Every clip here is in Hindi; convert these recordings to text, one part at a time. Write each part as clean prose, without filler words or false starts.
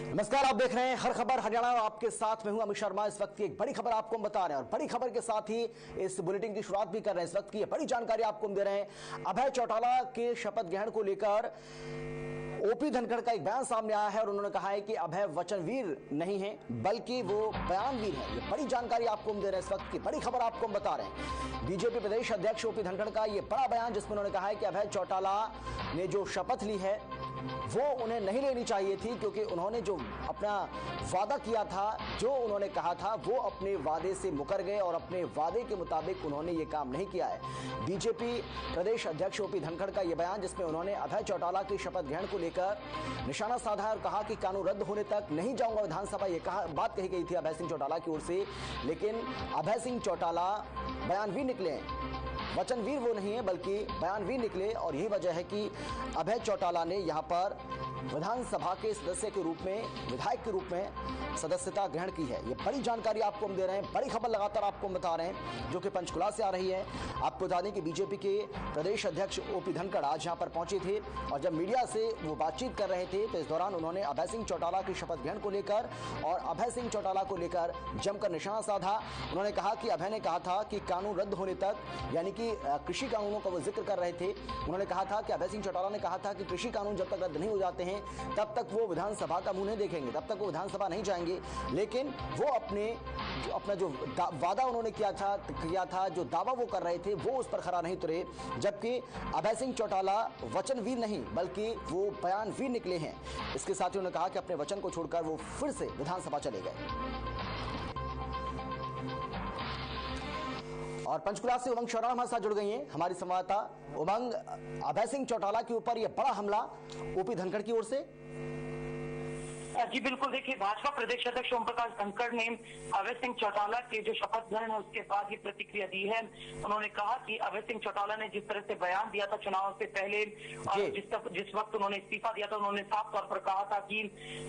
नमस्कार, आप देख रहे हैं हर खबर हरियाणा। आपके साथ में हूं अमित शर्मा। इस वक्त की एक बड़ी खबर आपको हम बता रहे हैं और बड़ी खबर के साथ ही इस बुलेटिन की शुरुआत भी कर रहे हैं। इस वक्त की बड़ी जानकारी आपको हम दे रहे हैं। अभय चौटाला के शपथ ग्रहण को लेकर ओपी धनखड़ का एक बयान सामने आया है और उन्होंने कहा है कि अभय वचनवीर नहीं है बल्कि वो बयानवीर है। ये बड़ी जानकारी आपको हम दे रहे हैं। इस वक्त की बड़ी खबर आपको हम बता रहे हैं। बीजेपी प्रदेश अध्यक्ष ओपी धनखड़ का ये बड़ा बयान, जिसमें उन्होंने कहा है कि अभय चौटाला ने जो शपथ ली है वो उन्हें नहीं लेनी चाहिए थी, क्योंकि उन्होंने जो अपना वादा किया था, जो उन्होंने कहा था, वो अपने वादे से मुकर गए और अपने वादे के मुताबिक उन्होंने ये काम नहीं किया है। बीजेपी प्रदेश अध्यक्ष ओपी धनखड़ का ये बयान, जिसमें उन्होंने अभय चौटाला की शपथ ग्रहण को लेकर निशाना साधा और कहा कि कानून रद्द होने तक नहीं जाऊंगा विधानसभा। ये बात कही गई थी अभय सिंह चौटाला की ओर से, लेकिन अभय सिंह चौटाला बयानवीर निकले हैं। वचनवीर वो नहीं है बल्कि बयानवीर निकले और यही वजह है कि अभय चौटाला ने यहां पर विधानसभा के सदस्य के रूप में, विधायक के रूप में सदस्यता ग्रहण की है। ये बड़ी जानकारी आपको हम दे रहे हैं। बड़ी खबर लगातार आपको हम बता रहे हैं जो कि पंचकुला से आ रही है। आपको बता दें कि बीजेपी के प्रदेश अध्यक्ष ओपी धनखड़ आज यहां पर पहुंचे थे और जब मीडिया से वो बातचीत कर रहे थे तो इस दौरान उन्होंने अभय सिंह चौटाला की शपथ ग्रहण को लेकर और अभय सिंह चौटाला को लेकर जमकर निशाना साधा। उन्होंने कहा कि अभय ने कहा था कि कानून रद्द होने तक, यानी कि कृषि कानूनों का वो जिक्र कर रहे थे। उन्होंने कहा था कि अभय सिंह चौटाला ने कहा था कि कृषि कानून जब तक रद्द नहीं हो जाते हैं तब तक वो विधानसभा का मुंह नहीं देखेंगे, तब तक वो विधानसभा नहीं जाएंगे। लेकिन वो अपना जो वादा उन्होंने किया था, जो दावा वो कर रहे थे, वो उस पर खरा नहीं उतरे। जबकि अभय सिंह चौटाला वचनवीर नहीं बल्कि वो बयानवीर निकले हैं। इसके साथ ही उन्होंने कहा कि अपने वचन को छोड़कर वो फिर से विधानसभा चले गए। और पंचकुला से उमंग शौरा हमारे साथ जुड़ गई हैं, हमारी संवाददाता उमंग। अभय सिंह चौटाला के ऊपर यह बड़ा हमला ओपी धनखड़ की ओर से। जी बिल्कुल, देखिए भाजपा प्रदेश अध्यक्ष ओम प्रकाश धनखड़ ने अभय सिंह चौटाला के जो शपथ ग्रहण है उसके बाद ये प्रतिक्रिया दी है। उन्होंने कहा कि अभय सिंह चौटाला ने जिस तरह से बयान दिया था चुनाव से पहले और जिस वक्त उन्होंने इस्तीफा दिया था, उन्होंने साफ तौर पर कहा था कि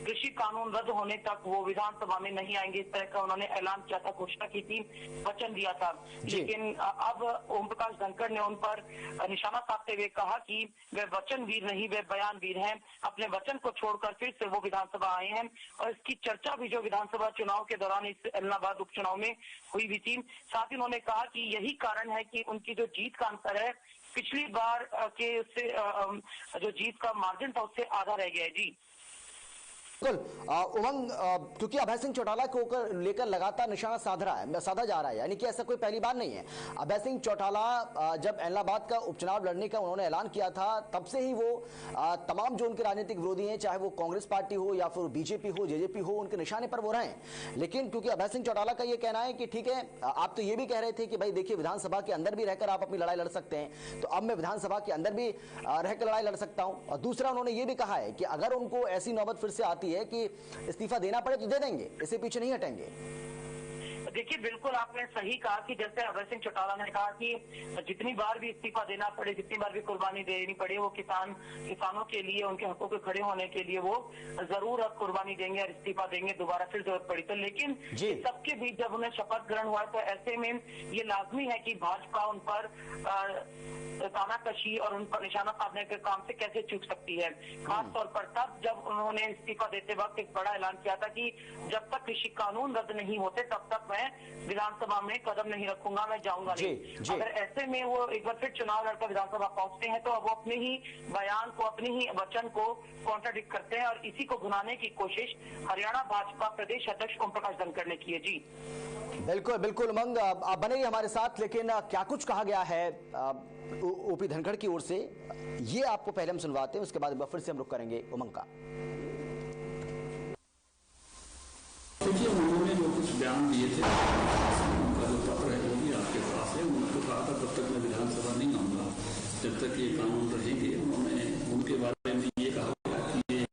कृषि कानून रद्द होने तक वो विधानसभा में नहीं आएंगे। इस तरह का उन्होंने ऐलान किया था, घोषणा की थी, वचन दिया था। लेकिन अब ओम प्रकाश धनखड़ ने उन पर निशाना साधते हुए कहा कि वे वचनवीर नहीं, वे बयानवीर हैं। अपने वचन को छोड़कर फिर से वो विधानसभा आए हैं और इसकी चर्चा भी जो विधानसभा चुनाव के दौरान इस इलाहाबाद उपचुनाव में हुई भी थी। साथ ही उन्होंने कहा कि यही कारण है कि उनकी जो जीत का अंतर है पिछली बार के उससे जो जीत का मार्जिन था उससे आधा रह गया है। जी बिल्कुल उमंग, क्योंकि अभय सिंह चौटाला को लेकर लगातार निशाना साधा जा रहा है, यानी कि ऐसा कोई पहली बार नहीं है। अभय सिंह चौटाला जब इलाहाबाद का उपचुनाव लड़ने का उन्होंने ऐलान किया था तब से ही वो तमाम जो उनके राजनीतिक विरोधी हैं, चाहे वो कांग्रेस पार्टी हो या फिर बीजेपी हो, जेजेपी हो, उनके निशाने पर वो रहे। लेकिन क्योंकि अभय सिंह चौटाला का ये कहना है कि ठीक है, आप तो ये भी कह रहे थे कि भाई देखिए विधानसभा के अंदर भी रहकर आप अपनी लड़ाई लड़ सकते हैं, तो अब मैं विधानसभा के अंदर भी रहकर लड़ाई लड़ सकता हूं। और दूसरा उन्होंने ये भी कहा है कि अगर उनको ऐसी नौबत फिर से आती है कि इस्तीफा देना पड़े तो दे देंगे, इससे पीछे नहीं हटेंगे। देखिए बिल्कुल आपने सही कहा कि जैसे अभय सिंह चौटाला ने कहा कि जितनी बार भी इस्तीफा देना पड़े, जितनी बार भी कुर्बानी देनी पड़े, वो किसानों के लिए, उनके हकों के खड़े होने के लिए वो जरूर अब कुर्बानी देंगे और इस्तीफा देंगे दोबारा फिर जरूरत पड़ी तो। लेकिन सबके बीच जब उन्हें शपथ ग्रहण हुआ तो ऐसे में ये लाजमी है कि भाजपा उन पर तानाकशी और उन पर निशाना साधने के काम से कैसे चूक सकती है। खास तौर पर तब जब उन्होंने इस्तीफा देते वक्त एक बड़ा ऐलान किया था कि जब तक कृषि कानून रद्द नहीं होते तब तक मैं विधानसभा में कदम नहीं रखूंगा, मैं जाऊंगा नहीं। अगर ऐसे में वो एक बार फिर चुनाव लड़कर विधानसभा पहुंचते हैं तो अब वो अपने ही बयान को, अपने ही वचन को कॉन्ट्राडिक्ट करते हैं और इसी को भुनाने की कोशिश हरियाणा भाजपा प्रदेश अध्यक्ष ओम प्रकाश धनखड़ ने की है। जी बिल्कुल बिल्कुल उमंग, आप बने हमारे साथ। लेकिन क्या कुछ कहा गया है ओपी धनखड़ की ओर से, ये आपको पहले हम सुनवाते हैं, उसके बाद फिर से हम रुक करेंगे उमंग का। देखिए उन्होंने जो कुछ बयान दिए थे, उनका जो पत्र है वो भी आपके पास है। उन्होंने कहा था तब तक मैं विधानसभा नहीं आऊंगा जब तक ये कानून रहेंगे। उन्होंने उनके बारे में ये कहा कि ये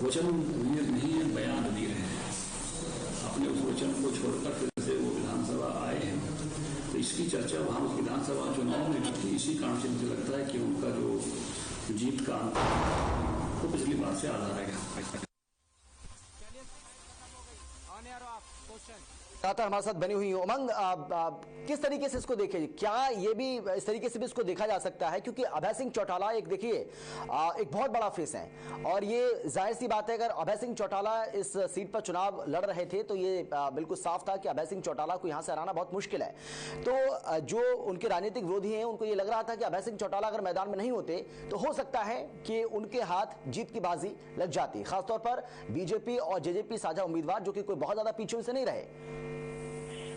वचनवीर नहीं है, बयानवीर है। अपने उस वचन को छोड़कर फिर से वो विधानसभा आए हैं, तो इसकी चर्चा वहाँ उस विधानसभा चुनाव में भी थी। इसी कारण से मुझे लगता है कि उनका जो जीत का अंतर वो पिछली बार से आधा रह गया। लगातार हमारे साथ बनी हुई है। उमंग, किस तरीके से इसको देखें, क्या ये भी इस तरीके से भी इसको देखा जा सकता है, क्योंकि अभय सिंह चौटाला एक देखिए एक बहुत बड़ा फेस है और ये जाहिर सी बात है अगर अभय सिंह चौटाला इस सीट पर चुनाव लड़ रहे थे तो ये बिल्कुल साफ था कि अभय सिंह चौटाला को यहां से हराना बहुत मुश्किल है। तो जो उनके राजनीतिक विरोधी हैं उनको ये लग रहा था कि अभय सिंह चौटाला अगर मैदान में नहीं होते तो हो सकता है कि उनके हाथ जीत की बाजी लग जाती, खासतौर पर बीजेपी और जेजेपी साझा उम्मीदवार जो कि कोई बहुत ज्यादा पीछे से नहीं रहे।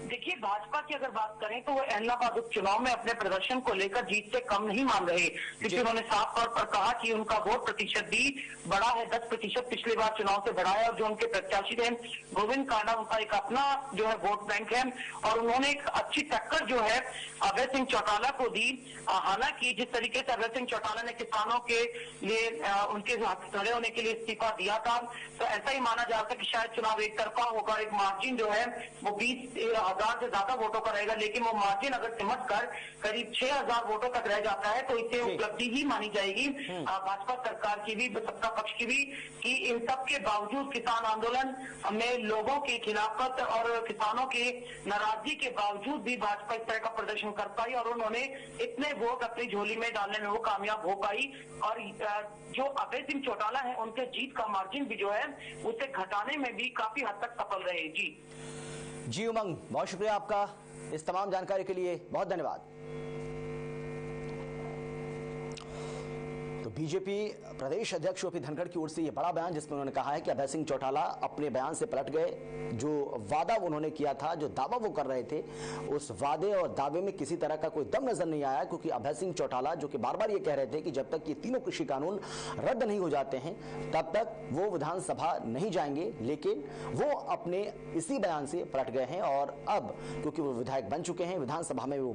देखिए, भाजपा की अगर बात करें तो वो अहमदाबाद उपचुनाव में अपने प्रदर्शन को लेकर जीत से कम नहीं मान रहे, क्योंकि उन्होंने साफ तौर पर कहा कि उनका वोट प्रतिशत भी बढ़ा है, 10% पिछली बार चुनाव से बढ़ा है और जो उनके प्रत्याशी थे गोविंद कांडा उनका एक अपना जो है वोट बैंक है और उन्होंने एक अच्छी टक्कर जो है अभय सिंह चौटाला को दी। हालांकि जिस तरीके से अभय सिंह चौटाला ने किसानों के लिए उनके खड़े होने के लिए इस्तीफा दिया था, तो ऐसा ही माना जा सकता कि शायद चुनाव एक तरफा होगा, एक मार्जिन जो है वो 20,000 से ज्यादा वोटों का रहेगा, लेकिन वो मार्जिन अगर सिमट कर करीब 6,000 वोटों तक रह जाता है तो इसे उपलब्धि ही मानी जाएगी भाजपा सरकार की भी, सत्ता पक्ष की भी, कि इन सब के बावजूद किसान आंदोलन में लोगों की खिलाफत और किसानों की नाराजगी के बावजूद भी भाजपा इस तरह का प्रदर्शन कर पाई और उन्होंने इतने वोट अपनी झोली में डालने में वो कामयाब हो पाई। और जो अभय सिंह चौटाला है उनके जीत का मार्जिन भी जो है उसे घटाने में भी काफी हद तक सफल रहे। जी उमंग, बहुत शुक्रिया आपका इस तमाम जानकारी के लिए, बहुत धन्यवाद। तो बीजेपी प्रदेश अध्यक्ष ओपी धनखड़ की ओर से यह बड़ा बयान जिसमें उन्होंने कहा है कि अभय सिंह चौटाला अपने बयान से पलट गए। जो वादा उन्होंने किया था, जो दावा वो कर रहे थे, उस वादे और दावे में किसी तरह का कोई दम नजर नहीं आया, क्योंकि अभय सिंह चौटाला जो कि बार बार ये कह रहे थे कि जब तक ये तीनों कृषि कानून रद्द नहीं हो जाते हैं तब तक वो विधानसभा नहीं जाएंगे, लेकिन वो अपने इसी बयान से पलट गए हैं और अब क्योंकि वो विधायक बन चुके हैं, विधानसभा में वो